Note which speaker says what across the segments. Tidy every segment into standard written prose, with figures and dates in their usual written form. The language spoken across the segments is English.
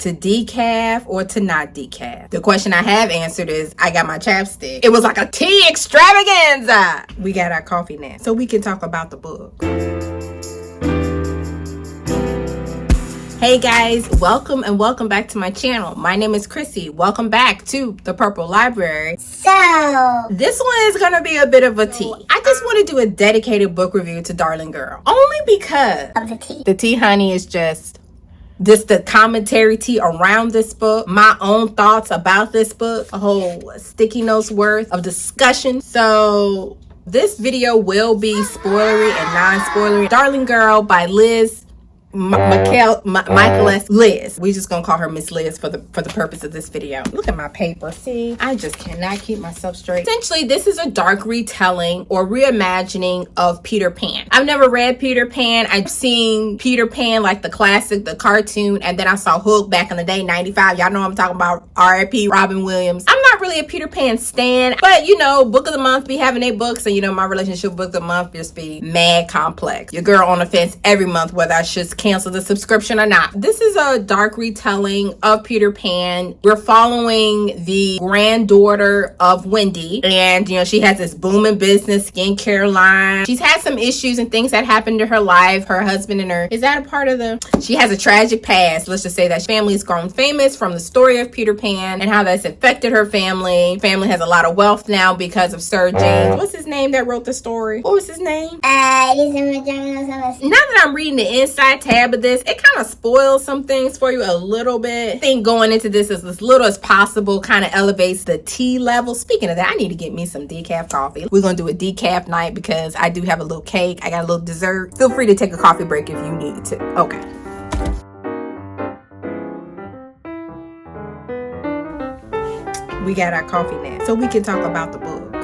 Speaker 1: to decaf or to not decaf. The question I have answered is, I got my chapstick. It was like a tea extravaganza. We got our coffee now, so we can talk about the book. Hey guys, welcome back to my channel. My name is Chrissy. Welcome back to the Purple Library.
Speaker 2: So,
Speaker 1: this one is gonna be a bit of a tea. I just want to do a dedicated book review to Darling Girl. Only because
Speaker 2: of the tea.
Speaker 1: The tea, honey, is just the commentary tea around this book, my own thoughts about this book, a whole sticky notes worth of discussion. So this video will be spoilery and non-spoilery. Darling Girl by Liz Michaelis Liz. We just gonna call her Miss Liz for the purpose of this video. Look at my paper. See, I just cannot keep myself straight. Essentially, this is a dark retelling or reimagining of Peter Pan. I've never read Peter Pan. I've seen Peter Pan, like the classic, the cartoon, and then I saw Hook back in the day, 95. Y'all know what I'm talking about. R.I.P. Robin Williams. I'm not really a Peter Pan stan, but you know, book of the month be having a books, and you know, my relationship book of the month just be mad complex. Your girl on the fence every month whether I should cancel the subscription or not. This is a dark retelling of Peter Pan. We're following the granddaughter of Wendy, and you know, she has this booming business skincare line. She's had some issues and things that happened to her life. Her husband and her, is that a part of she has a tragic past. Let's just say that family's grown famous from the story of Peter Pan and how that's affected her family. Family has a lot of wealth now because of Sir James. What's his name that wrote the story? What was his name?
Speaker 2: Now
Speaker 1: that I'm reading the inside tab of this, it kind of spoils some things for you a little bit. I think going into this as little as possible kind of elevates the tea level. Speaking of that, I need to get me some decaf coffee. We're gonna do a decaf night because I do have a little cake. I got a little dessert. Feel free to take a coffee break if you need to. Okay. We got our coffee now, so we can talk about the book.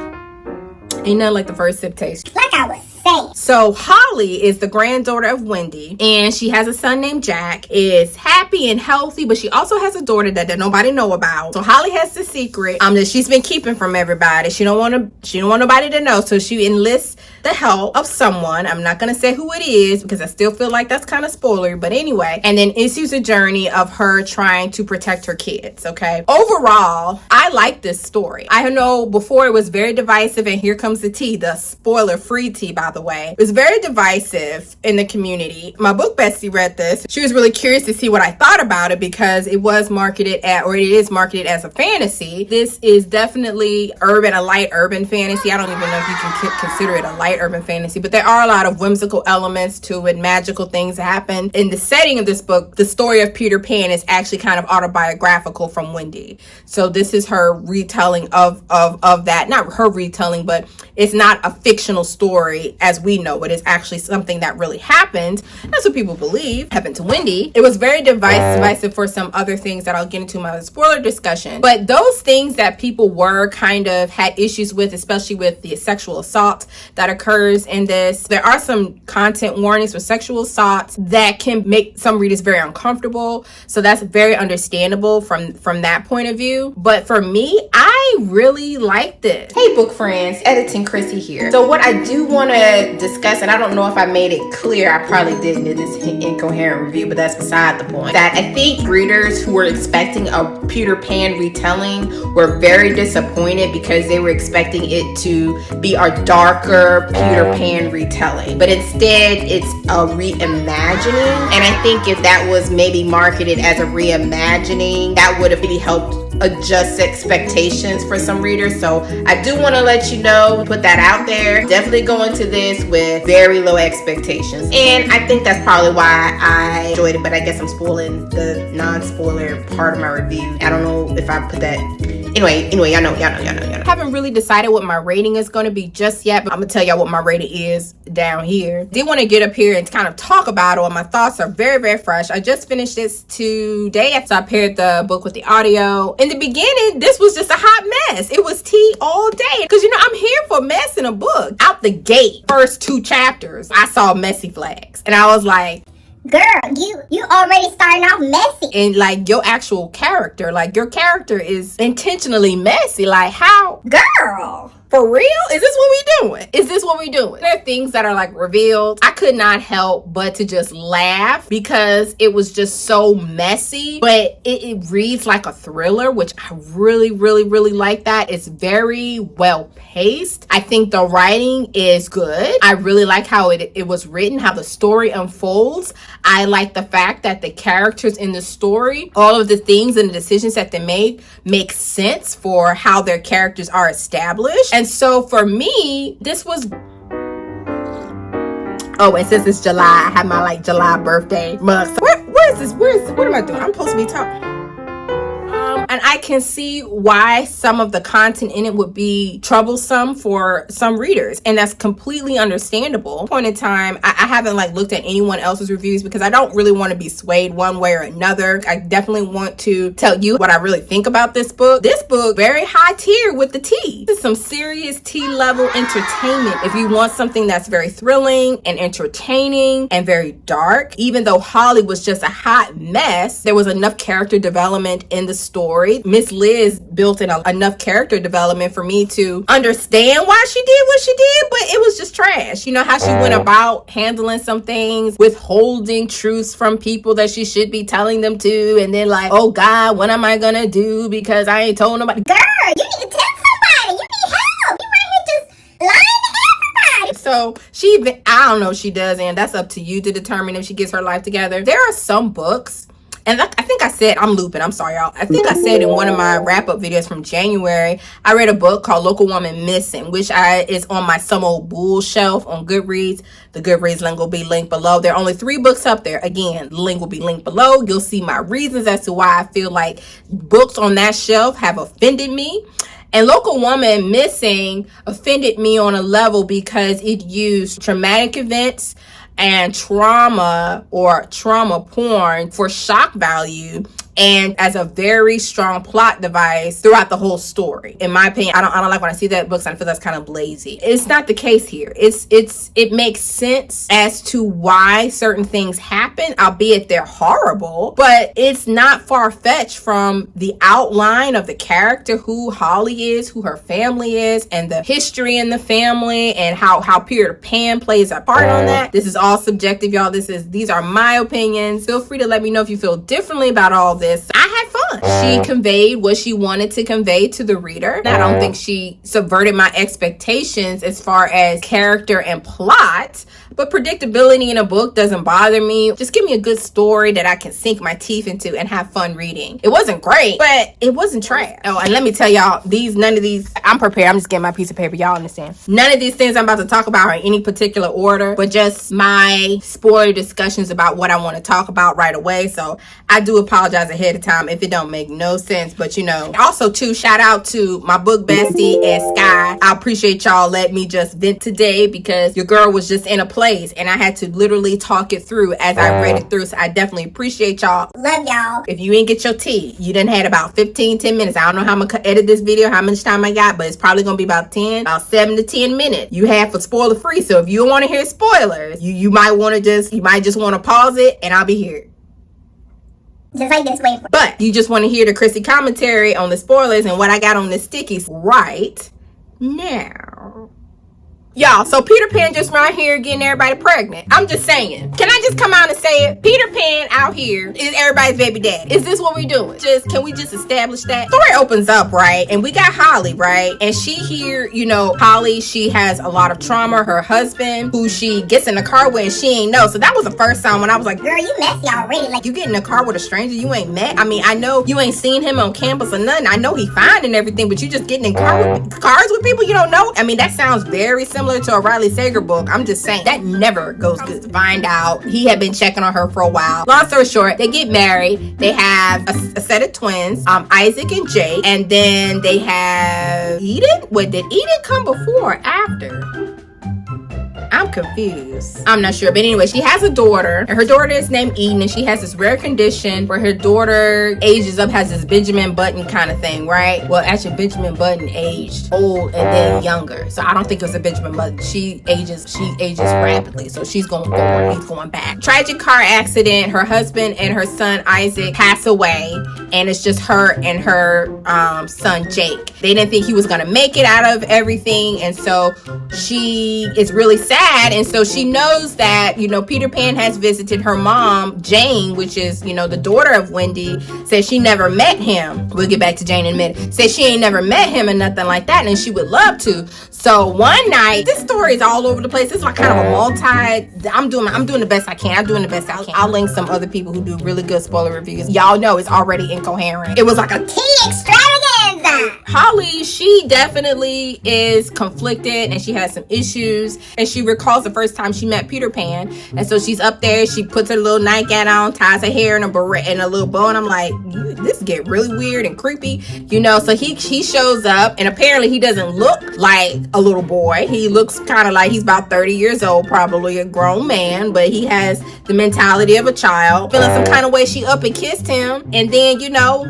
Speaker 1: Ain't nothing like the first sip taste.
Speaker 2: Like I was saying.
Speaker 1: So Holly is the granddaughter of Wendy, and she has a son named Jack. Is happy and healthy, but she also has a daughter that nobody know about. So Holly has the secret that she's been keeping from everybody. She don't want nobody to know, so she enlists the help of someone. I'm not gonna say who it is because I still feel like that's kind of spoilery, but anyway. And then ensues a journey of her trying to protect her kids. Okay, overall, I like this story. I know before it was very divisive, and here comes the tea, the spoiler-free tea, by the way. It was very divisive in the community. My book bestie read this. She was really curious to see what I thought about it because it was marketed it is marketed as a fantasy. This is definitely a light urban fantasy. I don't even know if you can consider it a light urban fantasy, but there are a lot of whimsical elements to it, magical things happen. In the setting of this book, the story of Peter Pan is actually kind of autobiographical from Wendy. So this is her retelling of that. Not her retelling, but it's not a fictional story as we know it. Is actually something that really happened. That's what people believe happened to Wendy. It was very divisive for some other things that I'll get into in my spoiler discussion. But those things that people were kind of had issues with, especially with the sexual assault that occurs in this. There are some content warnings for sexual assault that can make some readers very uncomfortable. So that's very understandable from that point of view. But for me, I really like this. Hey book friends, Editing Chrissy here. So what I do want to discuss, and I don't know if I made it clear, I probably didn't in this Incoherent review, but that's beside the point, that I think readers who were expecting a Peter Pan retelling were very disappointed because they were expecting it to be a darker Peter Pan retelling, but instead it's a reimagining. And I think if that was maybe marketed as a reimagining, that would have really helped adjust expectations for some readers. So I do want to let you know, put that out there. Definitely go into this with very low expectations, and I think that's probably why I enjoyed it, but I guess I'm spoiling the non-spoiler part of my review. I don't know if I put that. Anyway, y'all know. I haven't really decided what my rating is going to be just yet, but I'm gonna tell y'all what my rating is down here. Did want to get up here and kind of talk about it. All my thoughts are very, very fresh. I just finished this today after I paired the book with the audio. In the beginning, this was just a hot mess. It was tea all day because you know I'm here for mess in a book. Out the gate, first 2 chapters, I saw messy flags, and I was like,
Speaker 2: girl, you already starting off messy.
Speaker 1: And like your actual character, like your character is intentionally messy. Like how?
Speaker 2: Girl.
Speaker 1: For real? Is this what we doing? Is this what we doing? There are things that are like revealed. I could not help but to just laugh because it was just so messy, but it reads like a thriller, which I really, really, really like that. It's very well paced. I think the writing is good. I really like how it was written, how the story unfolds. I like the fact that the characters in the story, all of the things and the decisions that they make sense for how their characters are established. And so for me, this was... Oh, and since it's July, I have my like July birthday month. So where is this? What am I doing? I'm supposed to be talking. And I can see why some of the content in it would be troublesome for some readers. And that's completely understandable. Point in time, I haven't like looked at anyone else's reviews because I don't really want to be swayed one way or another. I definitely want to tell you what I really think about this book. This book, very high tier with the tea. This is some serious tea level entertainment. If you want something that's very thrilling and entertaining and very dark, even though Holly was just a hot mess, there was enough character development in the story. Miss Liz built in enough character development for me to understand why she did what she did, but it was just trash. You know how she went about handling some things, withholding truths from people that she should be telling them to, and then like, oh God, what am I gonna do because I ain't told nobody?
Speaker 2: Girl, you need to tell somebody. You need help. You right here just lying to everybody.
Speaker 1: So I don't know if she does, and that's up to you to determine if she gets her life together. There are some books, and I think I said, I'm looping, I'm sorry y'all. I think I said in one of my wrap-up videos from January, I read a book called Local Woman Missing, which is on my Some Old Bull shelf on Goodreads. The Goodreads link will be linked below. There are only 3 books up there. Again, the link will be linked below. You'll see my reasons as to why I feel like books on that shelf have offended me. And Local Woman Missing offended me on a level because it used traumatic events and trauma or trauma porn for shock value and as a very strong plot device throughout the whole story. In my opinion, I don't like when I see that books, and I feel that's kind of lazy. It's not the case here. It makes sense as to why certain things happen, albeit they're horrible, but it's not far-fetched from the outline of the character, who Holly is, who her family is, and the history in the family, and how Peter Pan plays a part on that. This is all subjective, y'all. These are my opinions. Feel free to let me know if you feel differently about all this. I had fun. She conveyed what she wanted to convey to the reader. I don't think she subverted my expectations as far as character and plot, but predictability in a book doesn't bother me. Just give me a good story that I can sink my teeth into and have fun reading. It wasn't great, but it wasn't trash. Oh, and let me tell y'all, none of these, I'm prepared. I'm just getting my piece of paper. Y'all understand. None of these things I'm about to talk about are in any particular order, but just my spoiler discussions about what I want to talk about right away. So I do apologize ahead of time if it don't make no sense, but you know. Also too, shout out to my book bestie and Sky. I appreciate y'all letting me just vent today because your girl was just in a place and I had to literally talk it through as I read it through. So I definitely appreciate y'all.
Speaker 2: Love y'all.
Speaker 1: If you ain't get your tea, you done had about 10 minutes. I don't know how I'm gonna edit this video, how much time I got, but it's probably gonna be about 7 to 10 minutes you have for spoiler free. So if you don't want to hear spoilers, you might just want to pause it and I'll be here.
Speaker 2: Just like this way.
Speaker 1: But you just want to hear the Chrissy commentary on the spoilers and what I got on the stickies right now. Y'all, so Peter Pan just right here getting everybody pregnant. I'm just saying. Can I just come out and say it? Peter Pan out here is everybody's baby daddy. Is this what we doing? Can we just establish that? Story opens up, right? And we got Holly, right? And she here, Holly, she has a lot of trauma. Her husband, who she gets in the car with and she ain't know. So that was the first time when I was like,
Speaker 2: girl, you messy already. Like,
Speaker 1: you get in a car with a stranger you ain't met? I mean, I know you ain't seen him on campus or nothing. I know he fine and everything, but you just getting in cars with people you don't know? I mean, that sounds very similar to a Riley Sager book. I'm just saying that never goes good. Find out he had been checking on her for a while. Long story short, they get married. They have a set of twins, Isaac and Jake, and then they have Eden. Wait, did Eden come before or after? I'm confused. I'm not sure. But anyway, she has a daughter, and her daughter is named Eden, and she has this rare condition where her daughter ages up, has this Benjamin Button kind of thing, right? Well, actually, Benjamin Button aged old and then younger. So I don't think it was a Benjamin Button. She ages rapidly. So she's going forward, he's going back. Tragic car accident. Her husband and her son, Isaac, pass away. and it's just her and her son Jake. They didn't think he was gonna make it out of everything, and so she is really sad. And so she knows that, you know, Peter Pan has visited her mom, Jane, which is, you know, the daughter of Wendy. Says she never met him. We'll get back to Jane in a minute. Says she ain't never met him and nothing like that, and she would love to. So one night, this story is all over the place. It's like kind of a I'm doing the best I can. I'm doing the best I can. I'll link some other people who do really good spoiler reviews. Y'all know it's already incoherent. It was like a
Speaker 2: tea extravaganza.
Speaker 1: Holly, she definitely is conflicted and she has some issues, and she recalls the first time she met Peter Pan. And so she's up there, she puts her little nightgown on, ties her hair in a beret and a little bow, and I'm like, this get really weird and creepy, you know. So he shows up, and apparently he doesn't look like a little boy. He looks kind of like he's about 30 years old, probably a grown man, but he has the mentality of a child. Feeling some kind of way, she up and kissed him, and then, you know,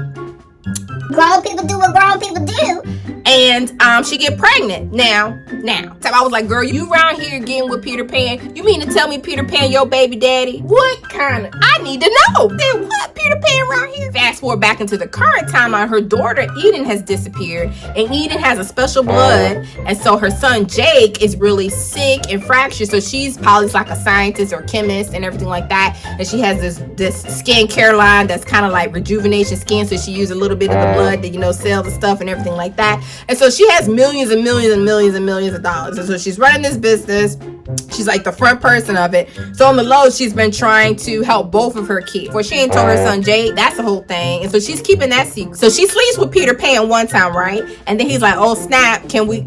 Speaker 2: grown people do what grown people do.
Speaker 1: And she get pregnant. Now. So I was like, girl, you around here getting with Peter Pan? You mean to tell me Peter Pan your baby daddy? What kind of? I need to know. Then what? Peter Pan around here? Fast forward back into the current timeline, her daughter Eden has disappeared, and Eden has a special blood, and so her son Jake is really sick and fractured. So she's probably like a scientist or chemist and everything like that, and she has this skincare line that's kind of like rejuvenation skin. So she used a little bit of the blood to, you know, sell the stuff and everything like that. And so she has millions and millions and millions and millions of dollars. And so she's running this business. She's like the front person of it. So on the low, she's been trying to help both of her kids. Well, she ain't told her son Jake. That's the whole thing. And so she's keeping that secret. So she sleeps with Peter Pan one time, right? And then he's like, oh snap, can we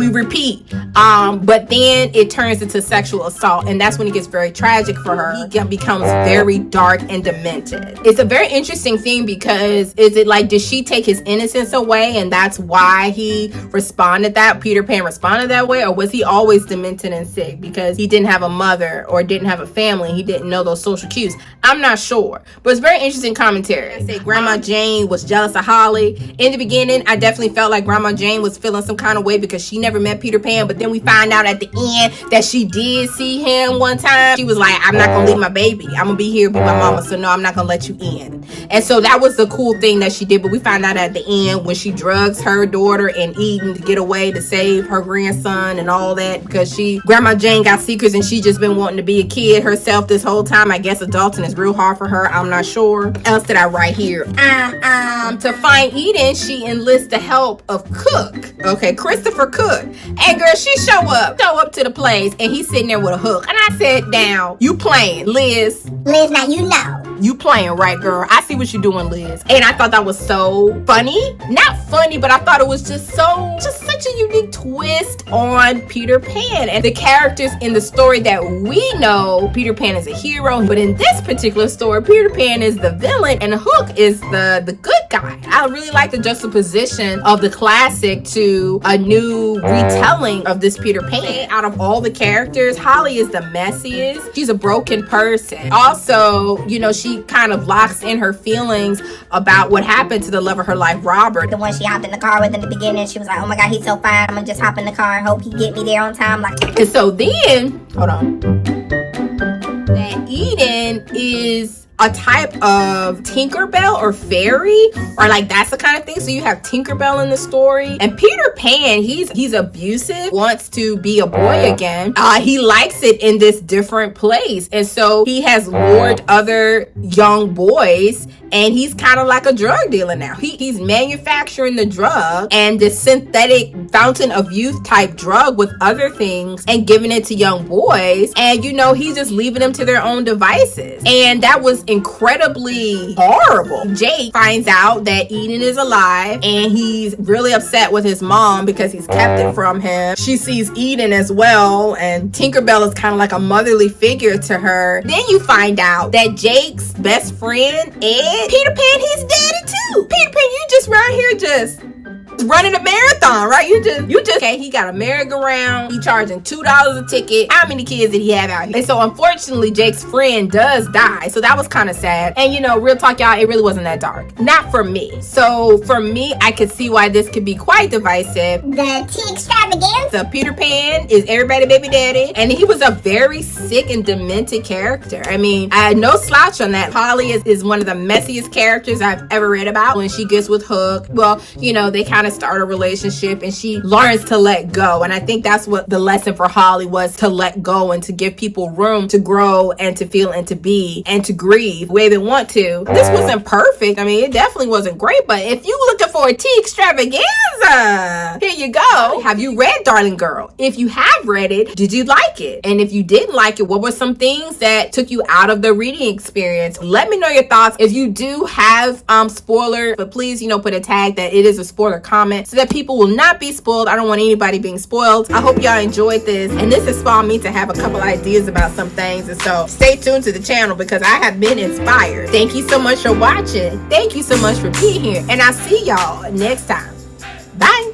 Speaker 1: repeat? But then it turns into sexual assault, and that's when it gets very tragic for her. He becomes very dark and demented. It's a very interesting thing, because is it like, did she take his innocence away, and that's why he responded Peter Pan responded that way? Or was he always demented and sick because he didn't have a mother or didn't have a family? He didn't know those social cues. I'm not sure, but it's very interesting commentary. I say Grandma Jane was jealous of Holly. In the beginning, I definitely felt like Grandma Jane was feeling some kind of way because she never met Peter Pan, but then we find out at the end that she did see him one time. She was like, I'm not gonna leave my baby. I'm gonna be here with my mama, so no, I'm not gonna let you in. And so that was the cool thing that she did, but we find out at the end when she drugs her daughter and Eden to get away to save her grandson and all that, because Grandma Jane got secrets and she just been wanting to be a kid herself this whole time. I guess adulting is real hard for her. I'm not sure. What else did I write here? To find Eden, she enlists the help of Cook. Okay, Christopher Cook. And girl, she show up to the place, and he's sitting there with a hook. And I said, down, you playing, Liz.
Speaker 2: Liz, now you know.
Speaker 1: You playing, right, girl? I see what you're doing, Liz. And I thought that was so funny. Not funny, but I thought it was just such a unique twist on Peter Pan and the characters in the story that we know. Peter Pan is a hero, but in this particular story, Peter Pan is the villain and Hook is the good guy. I really like the juxtaposition of the classic to a new retelling of this Peter Pan. Out of all the characters, Holly is the messiest. She's a broken person. Also, you know, she kind of locks in her feelings about what happened to the love of her life, Robert.
Speaker 2: The one she hopped in the car with in the beginning, she was like, oh my God, he's so fine. I'm gonna just hop in the car and hope he get me there on time.
Speaker 1: And so then, hold on. That Eden is a type of Tinkerbell or fairy, or like that's the kind of thing. So you have Tinkerbell in the story, and Peter Pan, he's abusive, wants to be a boy again. He likes it in this different place, and so he has lured other young boys, and he's kind of like a drug dealer now. He's manufacturing the drug and this synthetic fountain of youth type drug with other things and giving it to young boys, and you know, he's just leaving them to their own devices. And that was incredibly horrible. Jake finds out that Eden is alive, and he's really upset with his mom because he's kept it from him. She sees Eden as well, and Tinkerbell is kind of like a motherly figure to her. Then you find out that Jake's best friend, Ed, Peter Pan, he's daddy too. Peter Pan, you just right here just running a marathon, right? You just okay, he got a merry-go-round, he charging $2 a ticket. How many kids did he have out here? And so unfortunately, Jake's friend does die. So that was kind of sad. And real talk, y'all, it really wasn't that dark. Not for me. So for me, I could see why this could be quite divisive.
Speaker 2: The tea extravaganza.
Speaker 1: Peter Pan is everybody's baby daddy. And he was a very sick and demented character. I mean, I had no slouch on that. Holly is one of the messiest characters I've ever read about. When she gets with Hook, well, they kind of start a relationship and she learns to let go. And I think that's what the lesson for Holly was, to let go and to give people room to grow and to feel and to be and to grieve the way they want to. This wasn't perfect. I mean, it definitely wasn't great, but if you looking for a tea extravaganza, here you go. Have you read Darling Girl? If you have read it, did you like it? And if you didn't like it, what were some things that took you out of the reading experience? Let me know your thoughts. If you do have spoiler, but please, put a tag that it is a spoiler comment so that people will not be spoiled. I don't want anybody being spoiled. I hope y'all enjoyed this, and this has spawned me to have a couple ideas about some things, and so stay tuned to the channel because I have been inspired. Thank you so much for watching. Thank you so much for being here, and I'll see y'all next time. Bye.